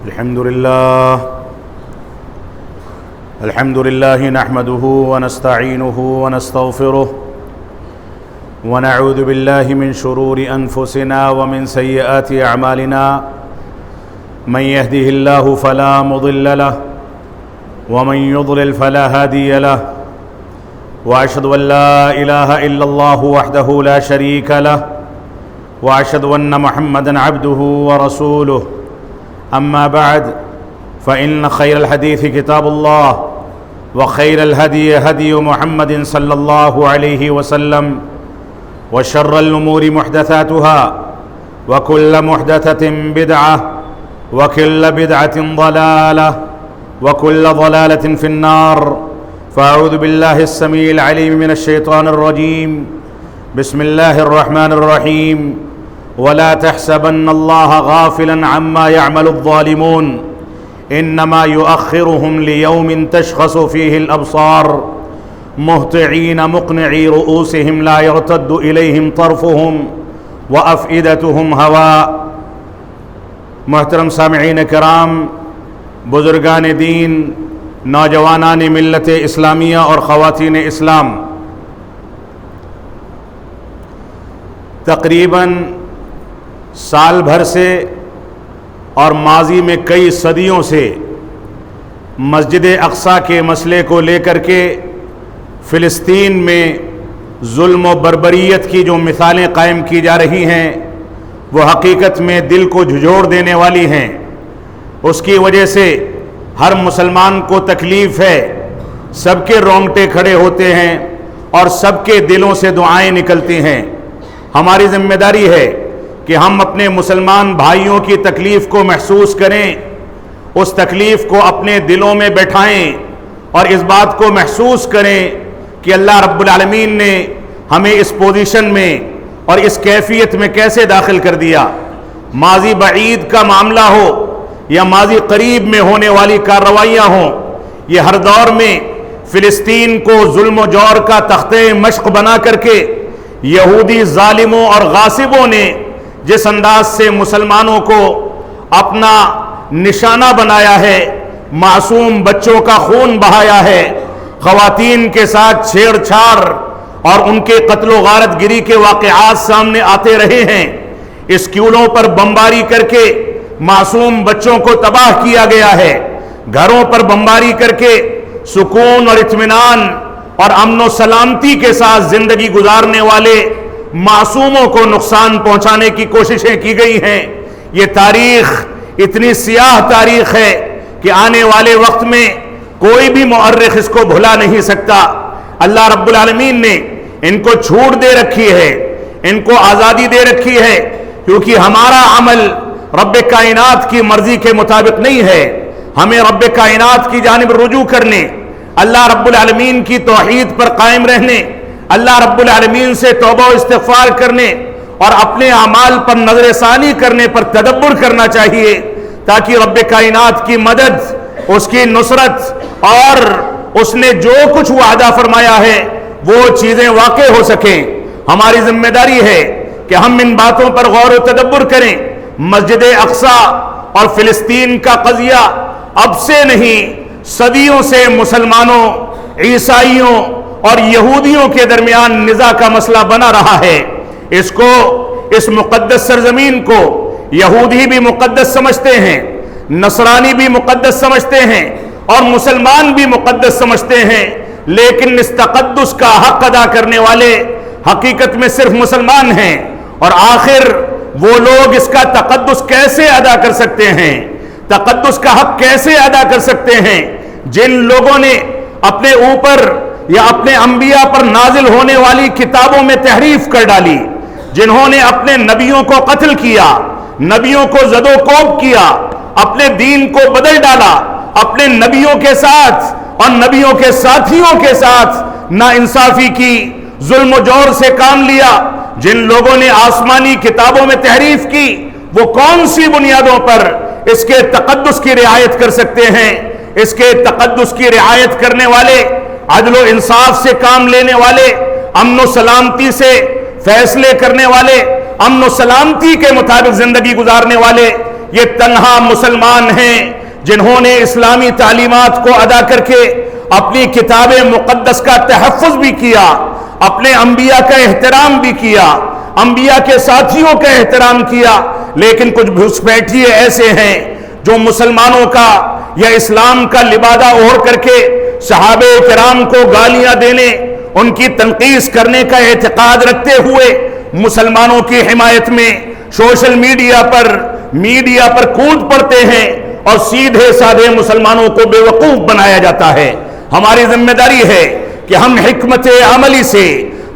الحمد لله نحمده ونستعينه ونستغفره ونعوذ بالله من شرور أنفسنا ومن سيئات أعمالنا من يهده الله فلا مضل له ومن يضلل فلا هادي له وأشهد أن لا إله إلا الله وحده لا شريك له وأشهد أن محمدًا عبده ورسوله أما بعد فإن خير الحديث كتاب الله وخير الهدي هدي محمد صلى الله عليه وسلم وشر الأمور محدثاتها وكل محدثة بدعة وكل بدعة ضلالة وكل ضلالة في النار فأعوذ بالله السميع العليم من الشيطان الرجيم بسم الله الرحمن الرحيم ولا تحسبن الله غافلا عما يعمل الظالمون إنما يؤخرهم ليوم تشخص فيه الأبصار مهطعين مقنعي رؤوسهم لا يرتد إليهم طرفهم وأفئدتهم هواء۔ محترم سامعین کرام، بزرگان دین، نوجوانان ملت اسلامیہ اور خواتین اسلام، تقریباً سال بھر سے اور ماضی میں کئی صدیوں سے مسجد اقصیٰ کے مسئلے کو لے کر کے فلسطین میں ظلم و بربریت کی جو مثالیں قائم کی جا رہی ہیں وہ حقیقت میں دل کو جھنجھوڑ دینے والی ہیں۔ اس کی وجہ سے ہر مسلمان کو تکلیف ہے، سب کے رونگٹے کھڑے ہوتے ہیں اور سب کے دلوں سے دعائیں نکلتی ہیں۔ ہماری ذمہ داری ہے کہ ہم اپنے مسلمان بھائیوں کی تکلیف کو محسوس کریں، اس تکلیف کو اپنے دلوں میں بیٹھائیں اور اس بات کو محسوس کریں کہ اللہ رب العالمین نے ہمیں اس پوزیشن میں اور اس کیفیت میں کیسے داخل کر دیا۔ ماضی بعید کا معاملہ ہو یا ماضی قریب میں ہونے والی کارروائیاں ہوں، یہ ہر دور میں فلسطین کو ظلم و جور کا تختہ مشق بنا کر کے یہودی ظالموں اور غاصبوں نے جس انداز سے مسلمانوں کو اپنا نشانہ بنایا ہے، معصوم بچوں کا خون بہایا ہے، خواتین کے ساتھ چھیڑ چھاڑ اور ان کے قتل و غارت گری کے واقعات سامنے آتے رہے ہیں، اسکولوں پر بمباری کر کے معصوم بچوں کو تباہ کیا گیا ہے، گھروں پر بمباری کر کے سکون اور اطمینان اور امن و سلامتی کے ساتھ زندگی گزارنے والے معصوموں کو نقصان پہنچانے کی کوششیں کی گئی ہیں۔ یہ تاریخ اتنی سیاہ تاریخ ہے کہ آنے والے وقت میں کوئی بھی مؤرخ اس کو بھلا نہیں سکتا۔ اللہ رب العالمین نے ان کو چھوٹ دے رکھی ہے، ان کو آزادی دے رکھی ہے، کیونکہ ہمارا عمل رب کائنات کی مرضی کے مطابق نہیں ہے۔ ہمیں رب کائنات کی جانب رجوع کرنے، اللہ رب العالمین کی توحید پر قائم رہنے، اللہ رب العالمین سے توبہ و استغفار کرنے اور اپنے اعمال پر نظر ثانی کرنے پر تدبر کرنا چاہیے، تاکہ رب کائنات کی مدد، اس کی نصرت اور اس نے جو کچھ وعدہ فرمایا ہے وہ چیزیں واقع ہو سکیں۔ ہماری ذمہ داری ہے کہ ہم ان باتوں پر غور و تدبر کریں۔ مسجد اقصیٰ اور فلسطین کا قضیہ اب سے نہیں، صدیوں سے مسلمانوں، عیسائیوں اور یہودیوں کے درمیان نزاع کا مسئلہ بنا رہا ہے۔ اس مقدس سرزمین کو یہودی بھی مقدس سمجھتے ہیں، نصرانی بھی مقدس سمجھتے ہیں اور مسلمان بھی مقدس سمجھتے ہیں، لیکن اس تقدس کا حق ادا کرنے والے حقیقت میں صرف مسلمان ہیں۔ اور آخر وہ لوگ اس کا تقدس کیسے ادا کر سکتے ہیں، تقدس کا حق کیسے ادا کر سکتے ہیں، جن لوگوں نے اپنے اوپر یا اپنے انبیاء پر نازل ہونے والی کتابوں میں تحریف کر ڈالی، جنہوں نے اپنے نبیوں کو قتل کیا، نبیوں کو زد و کوب کیا، اپنے دین کو بدل ڈالا، اپنے نبیوں کے ساتھ اور نبیوں کے ساتھیوں کے ساتھ ناانصافی کی، ظلم و جور سے کام لیا، جن لوگوں نے آسمانی کتابوں میں تحریف کی، وہ کون سی بنیادوں پر اس کے تقدس کی رعایت کر سکتے ہیں؟ اس کے تقدس کی رعایت کرنے والے، عدل و انصاف سے کام لینے والے، امن و سلامتی سے فیصلے کرنے والے، امن و سلامتی کے مطابق زندگی گزارنے والے، یہ تنہا مسلمان ہیں جنہوں نے اسلامی تعلیمات کو ادا کر کے اپنی کتاب مقدس کا تحفظ بھی کیا، اپنے انبیاء کا احترام بھی کیا، انبیاء کے ساتھیوں کا احترام کیا، لیکن کچھ گھسپیٹھیے ایسے ہیں جو مسلمانوں کا یا اسلام کا لبادہ اوڑھ کر کے صحابہ کرام کو گالیاں دینے، ان کی تنقیص کرنے کا اعتقاد رکھتے ہوئے مسلمانوں کی حمایت میں سوشل میڈیا پر کود پڑتے ہیں اور سیدھے سادھے مسلمانوں کو بے وقوف بنایا جاتا ہے۔ ہماری ذمہ داری ہے کہ ہم حکمت عملی سے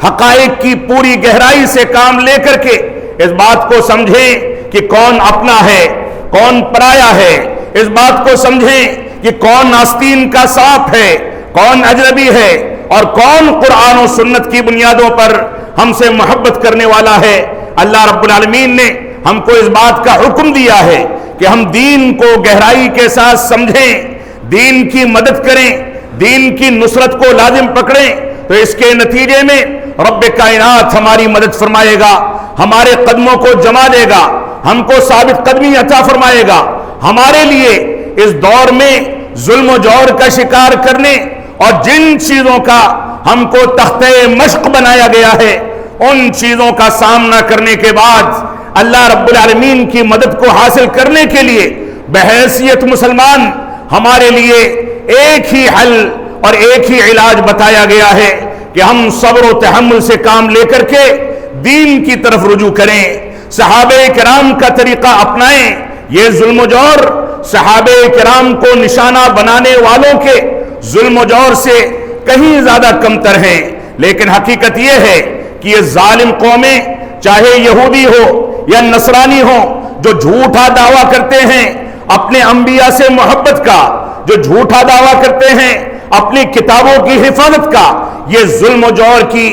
حقائق کی پوری گہرائی سے کام لے کر کے اس بات کو سمجھیں کہ کون اپنا ہے کون پرایا ہے، اس بات کو سمجھیں کہ کون آستین کا سانپ ہے کون اجنبی ہے اور کون قرآن و سنت کی بنیادوں پر ہم سے محبت کرنے والا ہے۔ اللہ رب العالمین نے ہم کو اس بات کا حکم دیا ہے کہ ہم دین کو گہرائی کے ساتھ سمجھیں، دین کی مدد کریں، دین کی نصرت کو لازم پکڑیں، تو اس کے نتیجے میں رب کائنات ہماری مدد فرمائے گا، ہمارے قدموں کو جما دے گا، ہم کو ثابت قدمی عطا فرمائے گا۔ ہمارے لیے اس دور میں ظلم و جور کا شکار کرنے اور جن چیزوں کا ہم کو تختہ مشق بنایا گیا ہے، ان چیزوں کا سامنا کرنے کے بعد اللہ رب العالمین کی مدد کو حاصل کرنے کے لیے بحیثیت مسلمان ہمارے لیے ایک ہی حل اور ایک ہی علاج بتایا گیا ہے کہ ہم صبر و تحمل سے کام لے کر کے دین کی طرف رجوع کریں، صحابہ کرام کا طریقہ اپنائیں۔ یہ ظلم و جور صحابہ کرام کو نشانہ بنانے والوں کے ظلم و جور سے کہیں زیادہ کمتر ہیں، لیکن حقیقت یہ ہے کہ یہ ظالم قومیں چاہے یہودی ہو یا نصرانی ہو جو جھوٹا دعویٰ کرتے ہیں اپنے انبیاء سے محبت کا، جو جھوٹا دعویٰ کرتے ہیں اپنی کتابوں کی حفاظت کا، یہ ظلم و جور کی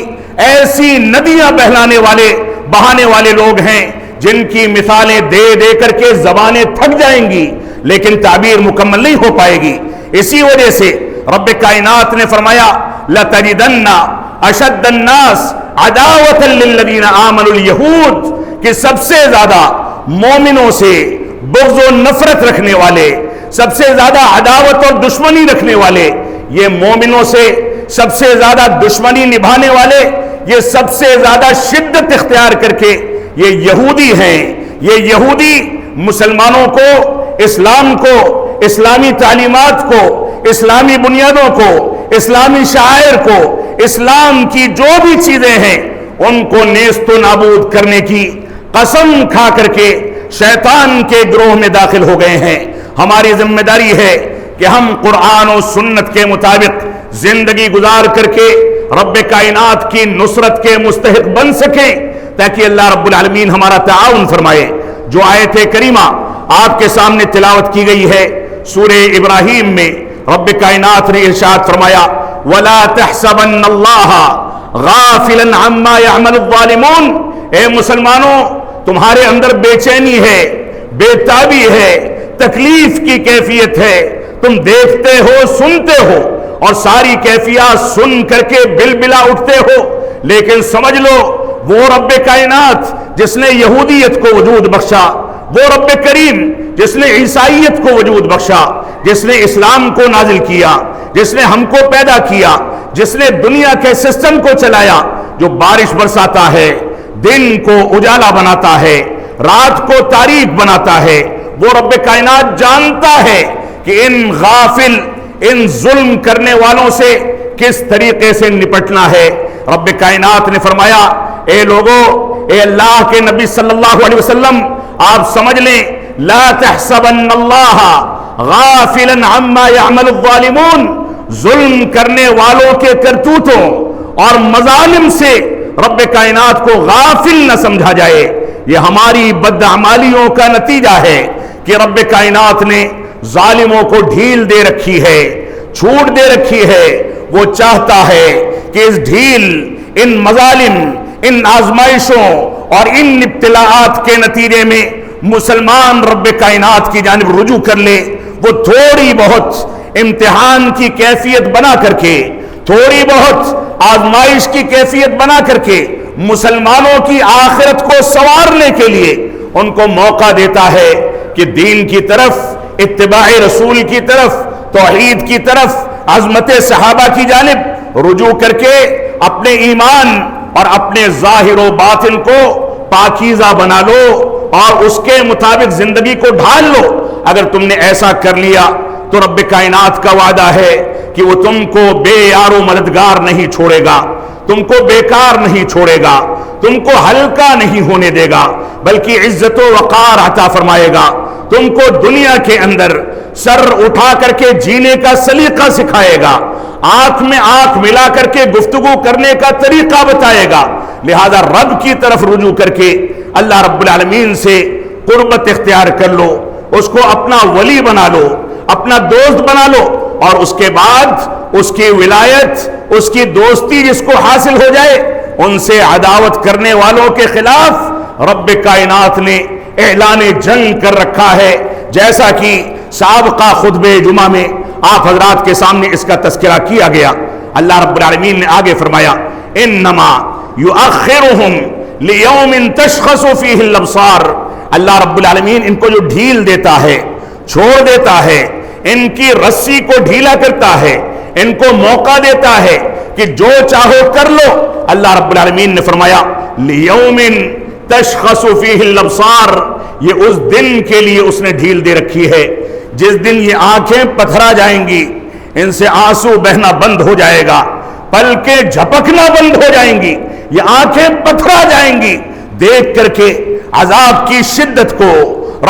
ایسی ندیاں بہانے والے لوگ ہیں جن کی مثالیں دے دے کر کے زبانیں تھک جائیں گی لیکن تعبیر مکمل نہیں ہو پائے گی۔ اسی وجہ سے رب کائنات نے فرمایا لَتَجِدَنَّ أَشَدَّ النَّاسِ عَدَاوَةً لِلَّذِينَ آمَنُوا الْيَهُودِ کہ سب سے زیادہ مومنوں سے بغض و نفرت رکھنے والے، سب سے زیادہ عداوت اور دشمنی رکھنے والے، یہ مومنوں سے سب سے زیادہ دشمنی نبھانے والے، یہ سب سے زیادہ شدت اختیار کر کے یہ یہودی ہیں۔ یہ یہودی مسلمانوں کو، اسلام کو، اسلامی تعلیمات کو، اسلامی بنیادوں کو، اسلامی شعائر کو، اسلام کی جو بھی چیزیں ہیں ان کو نیست و نابود کرنے کی قسم کھا کر کے شیطان کے گروہ میں داخل ہو گئے ہیں۔ ہماری ذمہ داری ہے کہ ہم قرآن و سنت کے مطابق زندگی گزار کر کے رب کائنات کی نصرت کے مستحق بن سکیں تاکہ اللہ رب العالمین ہمارا تعاون فرمائے۔ جو آیت کریمہ آپ کے سامنے تلاوت کی گئی ہے سورہ ابراہیم میں رب کائنات نے ارشاد فرمایا وَلَا تَحْسَبَنَّ اللَّهَ غَافِلًا عَمَّا يَعْمَلُ الظَّالِمُونَ اے مسلمانوں، تمہارے اندر بے چینی ہے، بے تابی ہے، تکلیف کی کیفیت ہے، تم دیکھتے ہو، سنتے ہو اور ساری کیفیات سن کر کے بلبلا اٹھتے ہو، لیکن سمجھ لو وہ رب کائنات جس نے یہودیت کو وجود بخشا، وہ رب کریم جس نے عیسائیت کو وجود بخشا، جس نے اسلام کو نازل کیا، جس نے ہم کو پیدا کیا، جس نے دنیا کے سسٹم کو چلایا، جو بارش برساتا ہے، دن کو اجالا بناتا ہے، رات کو تاریک بناتا ہے، وہ رب کائنات جانتا ہے کہ ان غافل، ان ظلم کرنے والوں سے کس طریقے سے نپٹنا ہے۔ رب کائنات نے فرمایا اے لوگو، اے اللہ کے نبی صلی اللہ علیہ وسلم، آپ سمجھ لیں لا تحسبن اللہ غافلا عما يعمل الظالمون، ظلم کرنے والوں کے کرتوتوں اور مظالم سے رب کائنات کو غافل نہ سمجھا جائے۔ یہ ہماری بدعمالیوں کا نتیجہ ہے کہ رب کائنات نے ظالموں کو ڈھیل دے رکھی ہے، چھوٹ دے رکھی ہے۔ وہ چاہتا ہے کہ اس ڈھیل، ان مظالم، ان آزمائشوں اور ان ابتلاعات کے نتیجے میں مسلمان رب کائنات کی جانب رجوع کر لے۔ وہ تھوڑی بہت امتحان کی کیفیت بنا کر کے، تھوڑی بہت آزمائش کی کیفیت بنا کر کے مسلمانوں کی آخرت کو سنوارنے کے لیے ان کو موقع دیتا ہے۔ کہ دین کی طرف، اتباع رسول کی طرف، توحید کی طرف، عظمت صحابہ کی جانب رجوع کر کے اپنے ایمان اور اپنے ظاہر و باطن کو پاکیزہ بنا لو اور اس کے مطابق زندگی کو ڈھال لو۔ اگر تم نے ایسا کر لیا تو رب کائنات کا وعدہ ہے کہ وہ تم کو بے یار و مددگار نہیں چھوڑے گا، تم کو بیکار نہیں چھوڑے گا، تم کو ہلکا نہیں ہونے دے گا، بلکہ عزت و وقار عطا فرمائے گا، تم کو دنیا کے اندر سر اٹھا کر کے جینے کا سلیقہ سکھائے گا، آنکھ میں آنکھ ملا کر کے گفتگو کرنے کا طریقہ بتائے گا۔ لہذا رب کی طرف رجوع کر کے اللہ رب العالمین سے قربت اختیار کر لو، اس کو اپنا ولی بنا لو، اپنا دوست بنا لو، اور اس کے بعد اس کی ولایت، اس کی دوستی جس کو حاصل ہو جائے، ان سے عداوت کرنے والوں کے خلاف رب کائنات نے اعلان جنگ کر رکھا ہے، جیسا کہ سابقہ خطبہ جمعہ میں آپ حضرات کے سامنے اس کا تذکرہ کیا گیا۔ اللہ رب العالمین نے آگے فرمایا انما یؤخرہم لیوم تشخص فیہ الابصار۔ اللہ رب العالمین ان کو جو ڈھیل دیتا ہے، چھوڑ دیتا ہے، ان کی رسی کو ڈھیلا کرتا ہے، ان کو موقع دیتا ہے کہ جو چاہو کر لو۔ اللہ رب العالمین نے فرمایا لیوم تشخص فیہ الابصار، یہ اس دن کے لیے اس نے ڈھیل دے رکھی ہے جس دن یہ آنکھیں پتھرا جائیں گی، ان سے آنسو بہنا بند ہو جائے گا، پلکیں جھپکنا بند ہو جائیں گی، یہ آنکھیں پتھرا جائیں گی دیکھ کر کے عذاب کی شدت کو،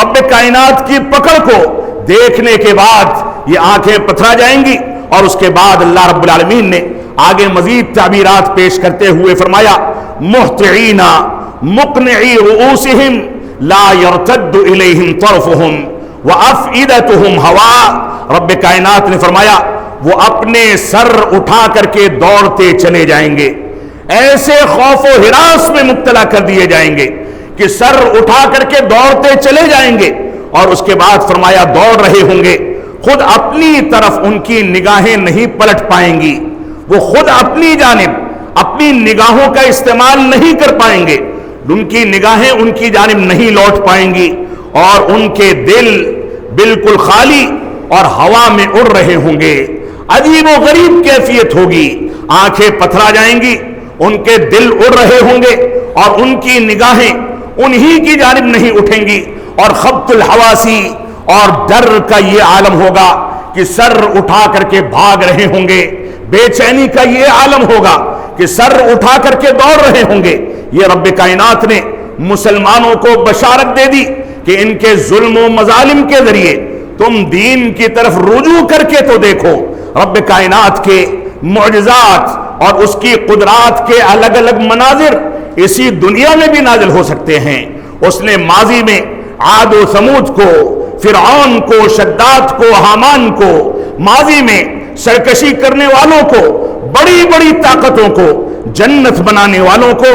رب کائنات کی پکڑ کو دیکھنے کے بعد یہ آنکھیں پتھرا جائیں گی۔ اور اس کے بعد اللہ رب العالمین نے آگے مزید تعبیرات پیش کرتے ہوئے فرمایا مہطعین مقنعی رؤوسہم لا یرتد الیہم طرفہم وافئدتہم ہوا۔ رب کائنات نے فرمایا وہ اپنے سر اٹھا کر کے دوڑتے چلے جائیں گے، ایسے خوف و ہراس میں مبتلا کر دیے جائیں گے کہ سر اٹھا کر کے دوڑتے چلے جائیں گے، اور اس کے بعد فرمایا دوڑ رہے ہوں گے، خود اپنی طرف ان کی نگاہیں نہیں پلٹ پائیں گی، وہ خود اپنی جانب اپنی نگاہوں کا استعمال نہیں کر پائیں گے، ان کی نگاہیں ان کی جانب نہیں لوٹ پائیں گی، اور ان کے دل بالکل خالی اور ہوا میں اڑ رہے ہوں گے۔ عجیب و غریب کیفیت ہوگی، آنکھیں پتھرا جائیں گی، ان کے دل اڑ رہے ہوں گے، اور ان کی نگاہیں انہی کی جانب نہیں اٹھیں گی، اور خبط الحواسی اور ڈر کا یہ عالم ہوگا کہ سر اٹھا کر کے بھاگ رہے ہوں گے، بے چینی کا یہ عالم ہوگا کہ سر اٹھا کر کے دوڑ رہے ہوں گے۔ یہ رب کائنات نے مسلمانوں کو بشارت دے دی کہ ان کے ظلم و مظالم کے ذریعے تم دین کی طرف رجوع کر کے تو دیکھو، رب کائنات کے معجزات اور اس کی قدرات کے الگ الگ مناظر اسی دنیا میں بھی نازل ہو سکتے ہیں۔ اس نے ماضی میں عاد و ثمود کو، فرعون کو، شداد کو، حامان کو، ماضی میں سرکشی کرنے والوں کو، بڑی بڑی طاقتوں کو، جنت بنانے والوں کو،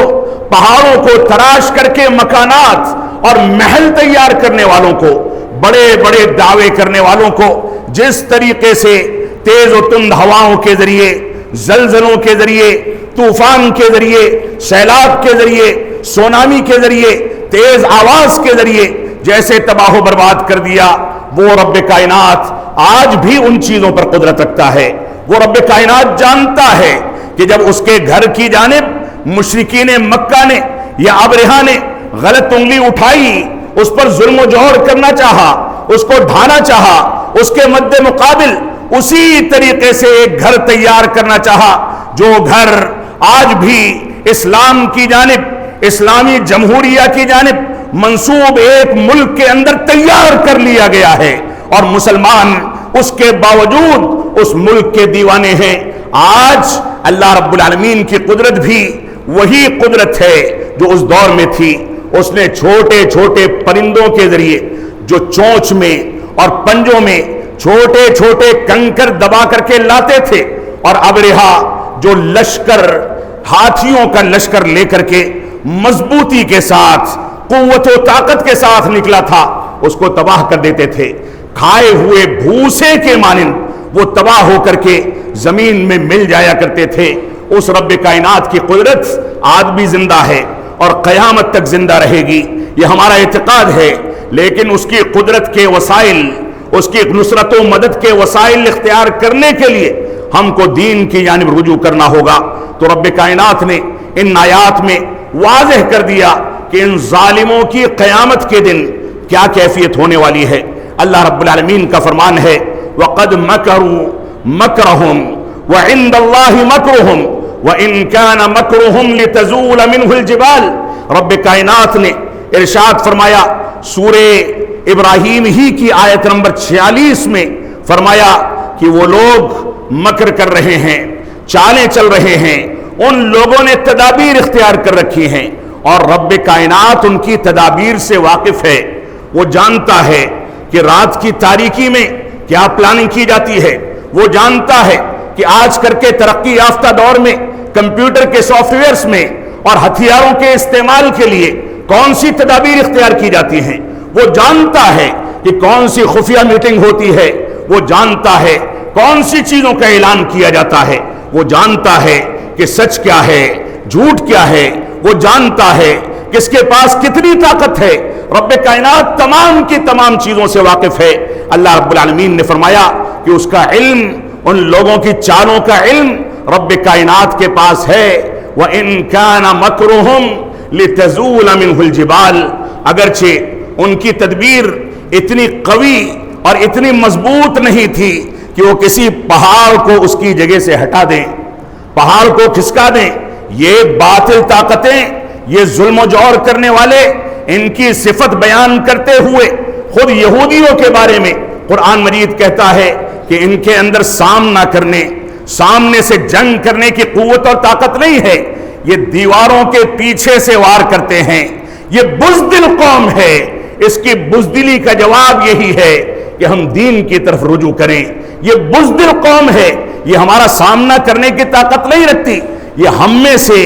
پہاڑوں کو تراش کر کے مکانات اور محل تیار کرنے والوں کو، بڑے بڑے دعوے کرنے والوں کو جس طریقے سے تیز و تند ہواؤں کے ذریعے، زلزلوں کے ذریعے، طوفان کے ذریعے، سیلاب کے ذریعے، سونامی کے ذریعے، تیز آواز کے ذریعے جیسے تباہ و برباد کر دیا، وہ رب کائنات آج بھی ان چیزوں پر قدرت رکھتا ہے۔ وہ رب کائنات جانتا ہے کہ جب اس کے گھر کی جانب مشرکین مکہ نے یا ابرہہ نے غلط انگلی اٹھائی، اس پر ظلم و جور کرنا چاہا، اس کو ڈھانا چاہا، اس کے مد مقابل اسی طریقے سے ایک گھر تیار کرنا چاہا جو گھر آج بھی اسلام کی جانب، اسلامی جمہوریہ کی جانب منسوب ایک ملک کے اندر تیار کر لیا گیا ہے، اور مسلمان اس کے باوجود اس ملک کے دیوانے ہیں۔ آج اللہ رب العالمین کی قدرت بھی وہی قدرت ہے جو اس دور میں تھی۔ اس نے چھوٹے چھوٹے پرندوں کے ذریعے جو چونچ میں اور پنجوں میں چھوٹے چھوٹے کنکر دبا کر کے لاتے تھے، اور ابرہہ جو لشکر، ہاتھیوں کا لشکر لے کر کے مضبوطی کے ساتھ، قوت و طاقت کے ساتھ نکلا تھا، اس کو تباہ کر دیتے تھے۔ کھائے ہوئے بھوسے کے مانند وہ تباہ ہو کر کے زمین میں مل جایا کرتے تھے۔ اس رب کائنات کی قدرت آج بھی زندہ ہے، اور قیامت تک زندہ رہے گی، یہ ہمارا اعتقاد ہے۔ لیکن اس کی قدرت کے وسائل، اس کی نصرت و مدد کے وسائل اختیار کرنے کے لیے ہم کو دین کی جانب رجوع کرنا ہوگا۔ تو رب کائنات نے ان آیات میں واضح کر دیا کہ ان ظالموں کی قیامت کے دن کیا کیفیت ہونے والی ہے۔ اللہ رب العالمین کا فرمان ہے وَقَدْ مَكَرُوا مَكْرَهُمْ وَعِنْدَ اللَّهِ مَكْرُهُمْ وَإِنْ كَانَ مَكْرُهُمْ لِتَزُولَ مِنْهُ الْجِبَالِ۔ رب کائنات نے ارشاد فرمایا سورہ ابراہیم ہی کی آیت نمبر 46 میں فرمایا کہ وہ لوگ مکر کر رہے ہیں، چالیں چل رہے ہیں، ان لوگوں نے تدابیر اختیار کر رکھی ہیں، اور رب کائنات ان کی تدابیر سے واقف ہے۔ وہ جانتا ہے کہ رات کی تاریکی میں کیا پلاننگ کی جاتی ہے، وہ جانتا ہے کہ آج کر کے ترقی یافتہ دور میں کمپیوٹر کے سافٹ ویئرز میں اور ہتھیاروں کے استعمال کے لیے کون سی تدابیر اختیار کی جاتی ہیں، وہ جانتا ہے کہ کون سی خفیہ میٹنگ ہوتی ہے، وہ جانتا ہے کون سی چیزوں کا اعلان کیا جاتا ہے، وہ جانتا ہے کہ سچ کیا ہے، جھوٹ کیا ہے، وہ جانتا ہے کس کے پاس کتنی طاقت ہے۔ رب کائنات تمام کی تمام چیزوں سے واقف ہے۔ اللہ رب العالمین نے فرمایا کہ اس کا علم، ان لوگوں کی چالوں کا علم رب کائنات کے پاس ہے۔ وَإِن كَانَ مَكْرُهُمْ لِتَزُولَ مِنْهُ الْجِبَالِ، اگرچہ ان کی تدبیر اتنی قوی اور اتنی مضبوط نہیں تھی کہ وہ کسی پہاڑ کو اس کی جگہ سے ہٹا دیں، پہاڑ کو کھسکا دیں۔ یہ باطل طاقتیں، یہ ظلم و جور کرنے والے، ان کی صفت بیان کرتے ہوئے خود یہودیوں کے بارے میں قرآن مجید کہتا ہے کہ ان کے اندر سامنے سے جنگ کرنے کی قوت اور طاقت نہیں ہے، یہ دیواروں کے پیچھے سے وار کرتے ہیں۔ یہ بزدل قوم ہے، اس کی بزدلی کا جواب یہی ہے کہ ہم دین کی طرف رجوع کریں۔ یہ بزدل قوم ہے، یہ ہمارا سامنا کرنے کی طاقت نہیں رکھتی، یہ ہم میں سے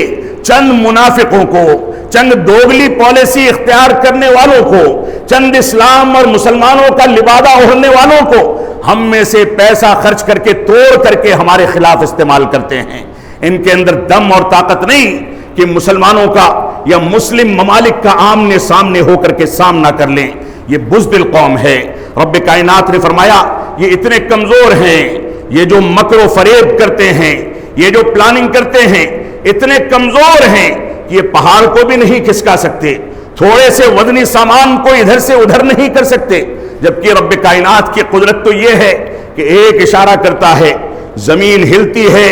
چند منافقوں کو، چند دوگلی پالیسی اختیار کرنے والوں کو، چند اسلام اور مسلمانوں کا لبادہ اوڑھنے والوں کو ہم میں سے پیسہ خرچ کر کے توڑ کر کے ہمارے خلاف استعمال کرتے ہیں۔ ان کے اندر دم اور طاقت نہیں کہ مسلمانوں کا یا مسلم ممالک کا آمنے سامنے ہو کر کے سامنا کر لیں۔ یہ بزدل قوم ہے۔ رب کائنات نے فرمایا یہ اتنے کمزور ہیں، یہ جو مکر و فریب کرتے ہیں، یہ جو پلاننگ کرتے ہیں، اتنے کمزور ہیں کہ یہ پہاڑ کو بھی نہیں کھسکا سکتے، تھوڑے سے وزنی سامان کو ادھر سے ادھر نہیں کر سکتے۔ جبکہ رب کائنات کی قدرت تو یہ ہے کہ ایک اشارہ کرتا ہے، زمین ہلتی ہے،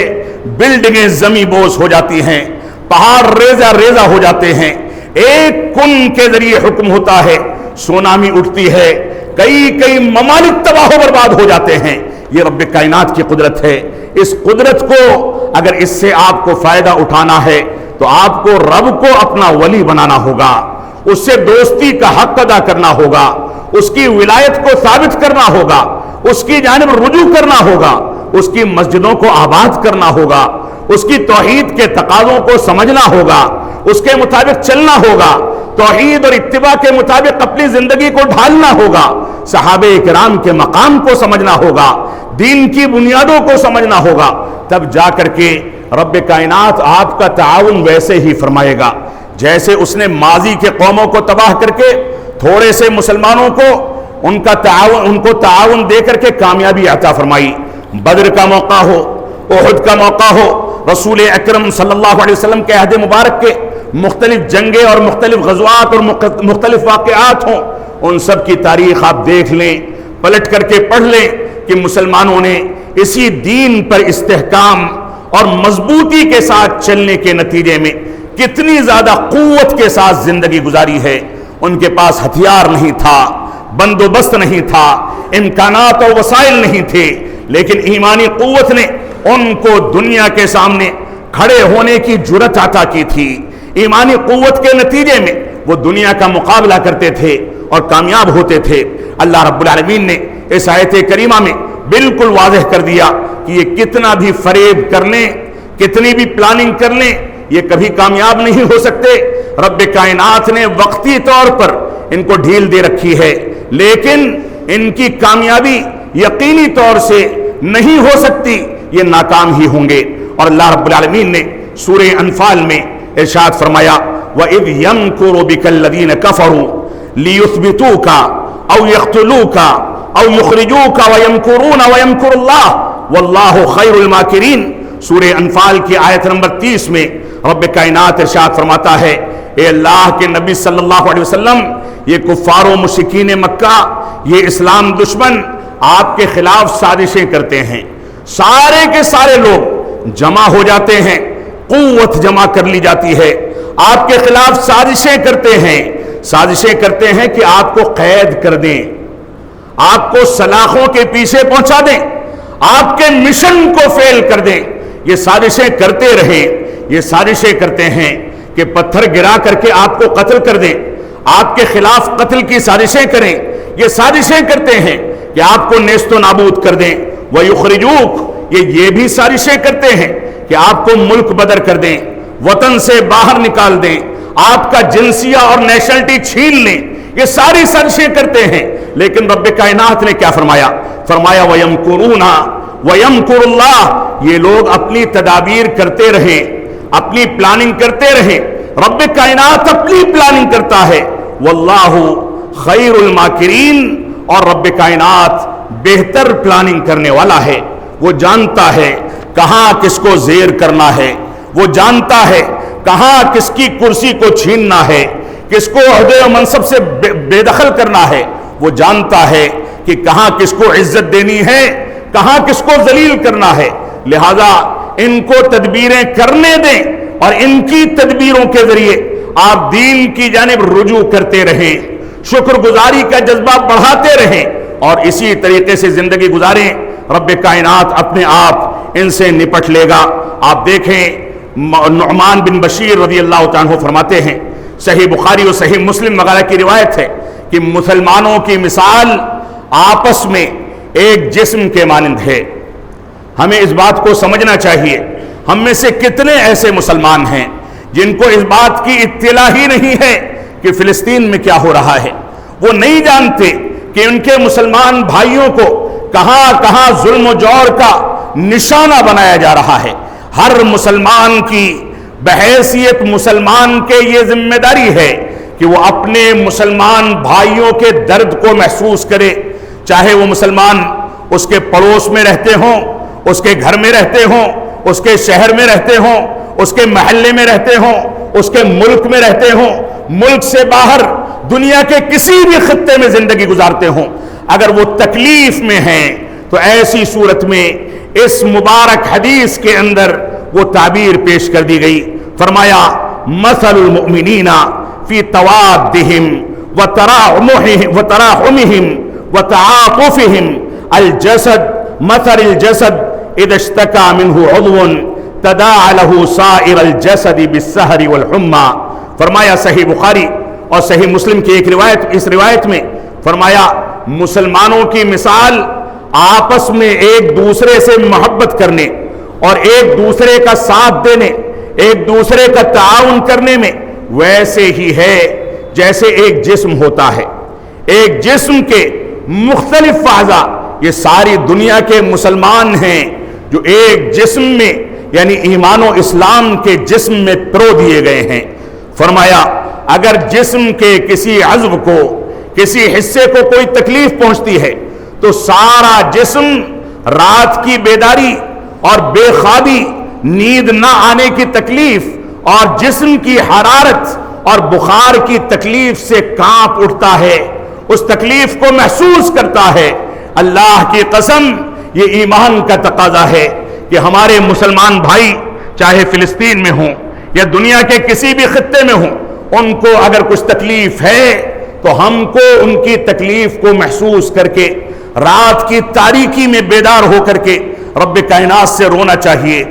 بلڈنگیں زمیں بوس ہو جاتی ہیں، پہاڑ ریزہ ریزہ ہو جاتے ہیں، ایک کن کے ذریعے حکم ہوتا ہے، سونامی اٹھتی ہے، کئی ممالک تباہ و برباد ہو جاتے ہیں۔ یہ رب کائنات کی قدرت ہے۔ اس قدرت کو اگر اس سے آپ کو فائدہ اٹھانا ہے تو آپ کو رب کو اپنا ولی بنانا ہوگا، اس سے دوستی کا حق ادا کرنا ہوگا، اس کی ولایت کو ثابت کرنا ہوگا، اس کی جانب رجوع کرنا ہوگا، اس کی مسجدوں کو آباد کرنا ہوگا، اس کی توحید کے تقاضوں کو سمجھنا ہوگا، اس کے مطابق چلنا ہوگا، توحید اور اتباع کے مطابق اپنی زندگی کو ڈھالنا ہوگا، صحابہ کرام کے مقام کو سمجھنا ہوگا، دین کی بنیادوں کو سمجھنا ہوگا، تب جا کر کے رب کائنات آپ کا تعاون ویسے ہی فرمائے گا جیسے اس نے ماضی کے قوموں کو تباہ کر کے تھوڑے سے مسلمانوں کو ان کو تعاون دے کر کے کامیابی عطا فرمائی۔ بدر کا موقع ہو، احد کا موقع ہو، رسول اکرم صلی اللہ علیہ وسلم کے عہد مبارک کے مختلف جنگیں اور مختلف غزوات اور مختلف واقعات ہوں، ان سب کی تاریخ آپ دیکھ لیں، پلٹ کر کے پڑھ لیں کہ مسلمانوں نے اسی دین پر استحکام اور مضبوطی کے ساتھ چلنے کے نتیجے میں کتنی زیادہ قوت کے ساتھ زندگی گزاری ہے۔ ان کے پاس ہتھیار نہیں تھا، بندوبست نہیں تھا، امکانات اور وسائل نہیں تھے، لیکن ایمانی قوت نے ان کو دنیا کے سامنے کھڑے ہونے کی جرأت عطا کی تھی۔ ایمانی قوت کے نتیجے میں وہ دنیا کا مقابلہ کرتے تھے اور کامیاب ہوتے تھے۔ اللہ رب العالمین نے اس آیت کریمہ میں بالکل واضح کر دیا کہ یہ کتنا بھی فریب کر لیں، کتنی بھی پلاننگ کر لیں، یہ کبھی کامیاب نہیں ہو سکتے۔ رب کائنات نے وقتی طور پر ان کو ڈھیل دے رکھی ہے، لیکن ان کی کامیابی یقینی طور سے نہیں ہو سکتی، یہ ناکام ہی ہوں گے۔ اور اللہ رب العالمین نے سورہ انفال میں ارشاد فرمایا وَإِذْ يَمْكُرُ بِكَ الَّذِينَ كَفَرُوا لِيُثْبِتُوكَ أَوْ يَقْتُلُوكَ أَوْ يُخْرِجُوكَ وَيَمْكُرُونَ وَيَمْكُرُ اللَّهُ وَاللَّهُ خَيْرُ الْمَاكِرِينَ۔ سورہ انفال کی آیت نمبر 30 میں رب کائنات ارشاد فرماتا ہے، اے اللہ کے نبی صلی اللہ علیہ وسلم، یہ کفار و مشرکین مکہ، یہ اسلام دشمن آپ کے خلاف سازشیں کرتے ہیں، سارے کے سارے لوگ جمع ہو جاتے ہیں، قوت جمع کر لی جاتی ہے، آپ کے خلاف سازشیں کرتے ہیں کہ آپ کو قید کر دیں، آپ کو سلاخوں کے پیچھے پہنچا دیں، آپ کے مشن کو فیل کر دیں۔ یہ سازشیں کرتے رہیں، یہ سازشیں کرتے ہیں کہ پتھر گرا کر کے آپ کو قتل کر دیں، آپ کے خلاف قتل کی سازشیں کریں، یہ سازشیں کرتے ہیں کہ آپ کو نیست و نابود کر دیں۔ وَيُخْرِجُوكَ، یہ بھی سازشیں کرتے ہیں کہ آپ کو ملک بدر کر دیں، وطن سے باہر نکال دیں، آپ کا جنسیہ اور نیشنلٹی چھین لیں، یہ ساری سازشیں کرتے ہیں۔ لیکن رب کائنات نے کیا فرمایا؟ فرمایا وَيَمْكُرُونَ وَيَمْكُرُ اللَّهُ، یہ لوگ اپنی تدابیر کرتے رہیں، اپنی پلاننگ کرتے رہیں، رب کائنات اپنی پلاننگ کرتا ہے۔ وَاللَّهُ خَيْرُ الْمَاكِرِينَ، اور رب کائنات بہتر پلاننگ کرنے والا ہے، وہ جانتا ہے کہاں کس کو زیر کرنا ہے، وہ جانتا ہے کہاں کس کی کرسی کو چھیننا ہے، کس کو عہدے و منصب سے بے دخل کرنا ہے، وہ جانتا ہے کہ کہاں کس کو عزت دینی ہے، کہاں کس کو ذلیل کرنا ہے۔ لہذا ان کو تدبیریں کرنے دیں اور ان کی تدبیروں کے ذریعے آپ دین کی جانب رجوع کرتے رہیں، شکر گزاری کا جذبہ بڑھاتے رہیں اور اسی طریقے سے زندگی گزاریں۔ رب کائنات اپنے آپ ان سے نپٹ لے گا۔ آپ دیکھیں نعمان بن بشیر رضی اللہ عنہ فرماتے ہیں، صحیح بخاری اور صحیح مسلم وغیرہ کی روایت ہے کہ مسلمانوں کی مثال آپس میں ایک جسم کے مانند ہے۔ ہمیں اس بات کو سمجھنا چاہیے، ہم میں سے کتنے ایسے مسلمان ہیں جن کو اس بات کی اطلاع ہی نہیں ہے کہ فلسطین میں کیا ہو رہا ہے، وہ نہیں جانتے کہ ان کے مسلمان بھائیوں کو کہاں کہاں ظلم و جور کا نشانہ بنایا جا رہا ہے۔ ہر مسلمان کی بحیثیت مسلمان کے یہ ذمہ داری ہے کہ وہ اپنے مسلمان بھائیوں کے درد کو محسوس کرے، چاہے وہ مسلمان اس کے پڑوس میں رہتے ہوں، اس کے گھر میں رہتے ہوں، اس کے شہر میں رہتے ہوں، اس کے محلے میں رہتے ہوں، اس کے ملک میں رہتے ہوں، ملک سے باہر دنیا کے کسی بھی خطے میں زندگی گزارتے ہوں، اگر وہ تکلیف میں ہیں تو ایسی صورت میں اس مبارک حدیث کے اندر وہ تعبیر پیش کر دی گئی۔ فرمایا مثل المؤمنین فی توادہم وتراحمہم وتعاطفہم الجسد مثل الجسد اذا اشتکى منہ عضو تداعى له سائر الجسد بالسہر والحمى۔ فرمایا صحیح بخاری اور صحیح مسلم کی ایک روایت، اس روایت میں فرمایا مسلمانوں کی مثال آپس میں ایک دوسرے سے محبت کرنے اور ایک دوسرے کا ساتھ دینے، ایک دوسرے کا تعاون کرنے میں ویسے ہی ہے جیسے ایک جسم ہوتا ہے۔ ایک جسم کے مختلف اعضاء، یہ ساری دنیا کے مسلمان ہیں جو ایک جسم میں یعنی ایمان و اسلام کے جسم میں پرو دیے گئے ہیں۔ فرمایا اگر جسم کے کسی عضو کو، کسی حصے کو کوئی تکلیف پہنچتی ہے تو سارا جسم رات کی بیداری اور بے خوابی، نیند نہ آنے کی تکلیف اور جسم کی حرارت اور بخار کی تکلیف سے کانپ اٹھتا ہے، اس تکلیف کو محسوس کرتا ہے۔ اللہ کی قسم یہ ایمان کا تقاضا ہے کہ ہمارے مسلمان بھائی چاہے فلسطین میں ہوں یا دنیا کے کسی بھی خطے میں ہوں، ان کو اگر کچھ تکلیف ہے تو ہم کو ان کی تکلیف کو محسوس کر کے رات کی تاریکی میں بیدار ہو کر کے رب کائنات سے رونا چاہیے،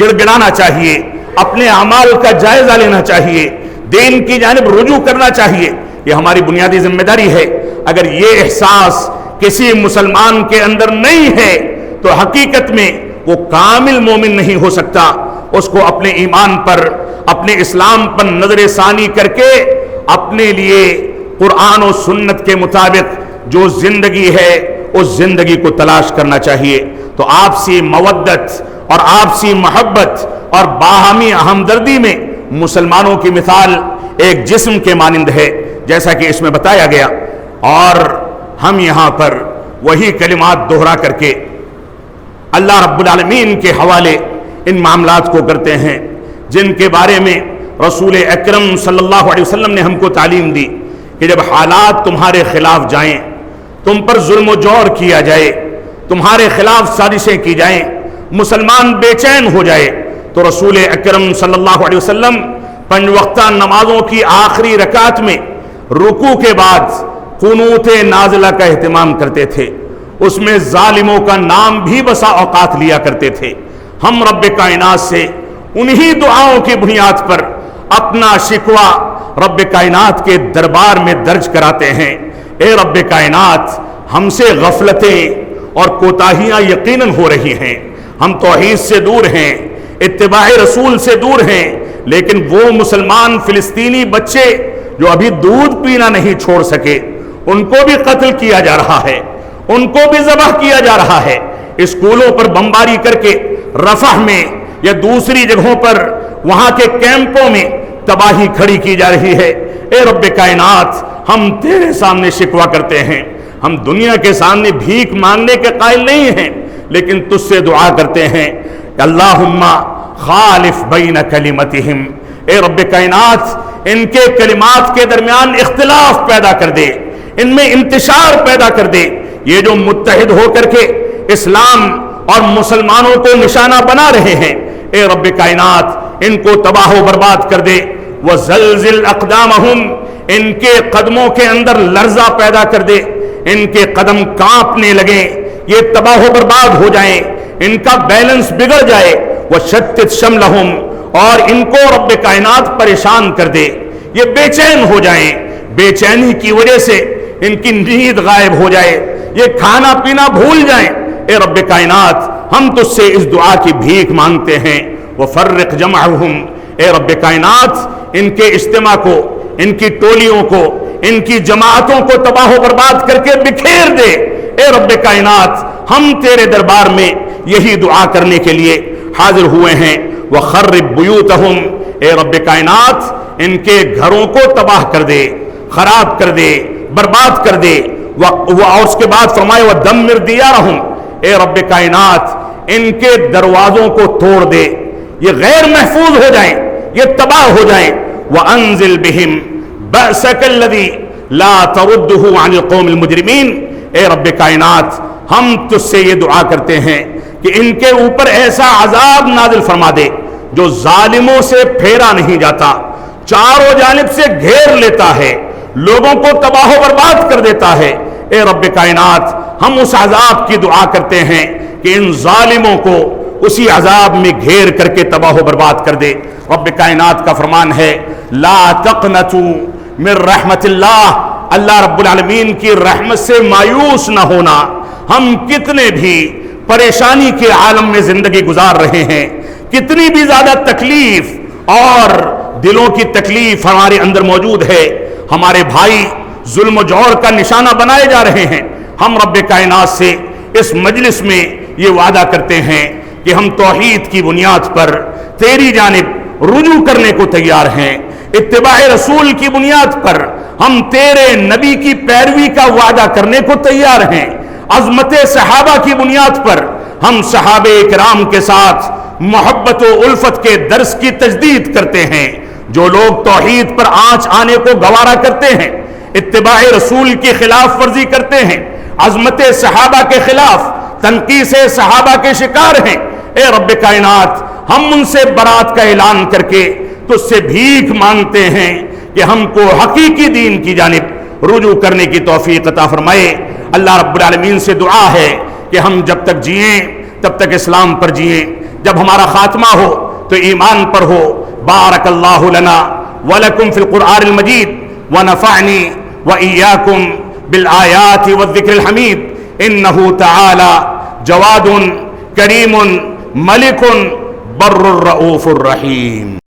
گڑ گڑانا چاہیے، اپنے اعمال کا جائزہ لینا چاہیے، دین کی جانب رجوع کرنا چاہیے۔ یہ ہماری بنیادی ذمہ داری ہے۔ اگر یہ احساس کسی مسلمان کے اندر نہیں ہے تو حقیقت میں وہ کامل مومن نہیں ہو سکتا۔ اس کو اپنے ایمان پر، اپنے اسلام پر نظر ثانی کر کے اپنے لیے قرآن و سنت کے مطابق جو زندگی ہے اس زندگی کو تلاش کرنا چاہیے۔ تو آپسی مودت اور آپسی محبت اور باہمی ہمدردی میں مسلمانوں کی مثال ایک جسم کے مانند ہے جیسا کہ اس میں بتایا گیا، اور ہم یہاں پر وہی کلمات دوہرا کر کے اللہ رب العالمین کے حوالے ان معاملات کو کرتے ہیں جن کے بارے میں رسول اکرم صلی اللہ علیہ وسلم نے ہم کو تعلیم دی کہ جب حالات تمہارے خلاف جائیں، تم پر ظلم و جور کیا جائے، تمہارے خلاف سازشیں کی جائیں، مسلمان بے چین ہو جائے، تو رسول اکرم صلی اللہ علیہ وسلم 5 وقتہ نمازوں کی آخری رکعت میں رکوع کے بعد قنوت نازلہ کا اہتمام کرتے تھے، اس میں ظالموں کا نام بھی بسا اوقات لیا کرتے تھے۔ ہم رب کائنات سے انہی دعاؤں کی بنیاد پر اپنا شکوہ رب کائنات کے دربار میں درج کراتے ہیں۔ اے رب کائنات، ہم سے غفلتیں اور کوتاہیاں یقیناً ہو رہی ہیں، ہم توحید سے دور ہیں، اتباع رسول سے دور ہیں، لیکن وہ مسلمان فلسطینی بچے جو ابھی دودھ پینا نہیں چھوڑ سکے، ان کو بھی قتل کیا جا رہا ہے، ان کو بھی ذبح کیا جا رہا ہے، اسکولوں پر بمباری کر کے رفح میں یا دوسری جگہوں پر وہاں کے کیمپوں میں تباہی کھڑی کی جا رہی ہے۔ اے رب کائنات، ہم تیرے سامنے شکوہ کرتے ہیں، ہم دنیا کے سامنے بھیک مانگنے کے قائل نہیں ہیں، لیکن تجھ سے دعا کرتے ہیں کہ اللہم خالف بین کلمتہم، اے رب کائنات ان کے کلمات کے درمیان اختلاف پیدا کر دے، ان میں انتشار پیدا کر دے۔ یہ جو متحد ہو کر کے اسلام اور مسلمانوں کو نشانہ بنا رہے ہیں، اے رب کائنات ان کو تباہ و برباد کر دے۔ وزلزل اقدامہم، ان کے قدموں کے اندر لرزہ پیدا کر دے، ان کے قدم کانپنے لگیں، یہ تباہ و برباد ہو جائیں، ان کا بیلنس بگڑ جائے۔ وشتت شملہم، اور ان کو رب کائنات پریشان کر دے، یہ بے چین ہو جائیں، بے چینی کی وجہ سے ان کی نیند غائب ہو جائے، یہ کھانا پینا بھول جائیں۔ اے رب کائنات، ہم تجھ سے اس دعا کی بھیک مانگتے ہیں۔ وفرق جمعہم، اے رب کائنات ان کے اجتماع کو، ان کی ٹولیوں کو، ان کی جماعتوں کو تباہ و برباد کر کے بکھیر دے۔ اے رب کائنات، ہم تیرے دربار میں یہی دعا کرنے کے لیے حاضر ہوئے ہیں۔ وخرب بیوتہم، اے رب کائنات ان کے گھروں کو تباہ کر دے، خراب کر دے، برباد کر دے۔ اور اس کے بعد فرمائے ودمر دیارہم، اے رب کائنات ان کے دروازوں کو توڑ دے، یہ غیر محفوظ ہو جائیں، یہ تباہ ہو جائیں۔ وانزل بہم بأسک الذی لا تردہ عن القوم المجرمین، اے رب کائنات ہم تجھ سے یہ دعا کرتے ہیں کہ ان کے اوپر ایسا عذاب نازل فرما دے جو ظالموں سے پھیرا نہیں جاتا، چاروں جانب سے گھیر لیتا ہے، لوگوں کو تباہ و برباد کر دیتا ہے۔ اے رب کائنات، ہم اس عذاب کی دعا کرتے ہیں کہ ان ظالموں کو اسی عذاب میں گھیر کر کے تباہ و برباد کر دے۔ رب کائنات کا فرمان ہے لا تقنطوا من رحمت اللہ، اللہ رب العالمین کی رحمت سے مایوس نہ ہونا۔ ہم کتنے بھی پریشانی کے عالم میں زندگی گزار رہے ہیں، کتنی بھی زیادہ تکلیف اور دلوں کی تکلیف ہمارے اندر موجود ہے، ہمارے بھائی ظلم و جور کا نشانہ بنائے جا رہے ہیں، ہم رب کائنات سے اس مجلس میں یہ وعدہ کرتے ہیں کہ ہم توحید کی بنیاد پر تیری جانب رجوع کرنے کو تیار ہیں، اتباع رسول کی بنیاد پر ہم تیرے نبی کی پیروی کا وعدہ کرنے کو تیار ہیں، عظمت صحابہ کی بنیاد پر ہم صحابہ کرام کے ساتھ محبت و الفت کے درس کی تجدید کرتے ہیں۔ جو لوگ توحید پر آنچ آنے کو گوارا کرتے ہیں، اتباع رسول کی خلاف ورزی کرتے ہیں، عظمت صحابہ کے خلاف تنقیص صحابہ کے شکار ہیں، اے رب کائنات ہم ان سے برات کا اعلان کر کے تجھ سے بھیک مانگتے ہیں کہ ہم کو حقیقی دین کی جانب رجوع کرنے کی توفیق عطا فرمائے۔ اللہ رب العالمین سے دعا ہے کہ ہم جب تک جئیں تب تک اسلام پر جئیں، جب ہمارا خاتمہ ہو تو ایمان پر ہو۔ بارک اللہ لنا ولکم فی القرآن المجید ونفعنی وإیاکم بالآیات والذکر الحمید، انہ تعالی جواد کریم ملک بر الرؤوف الرحیم۔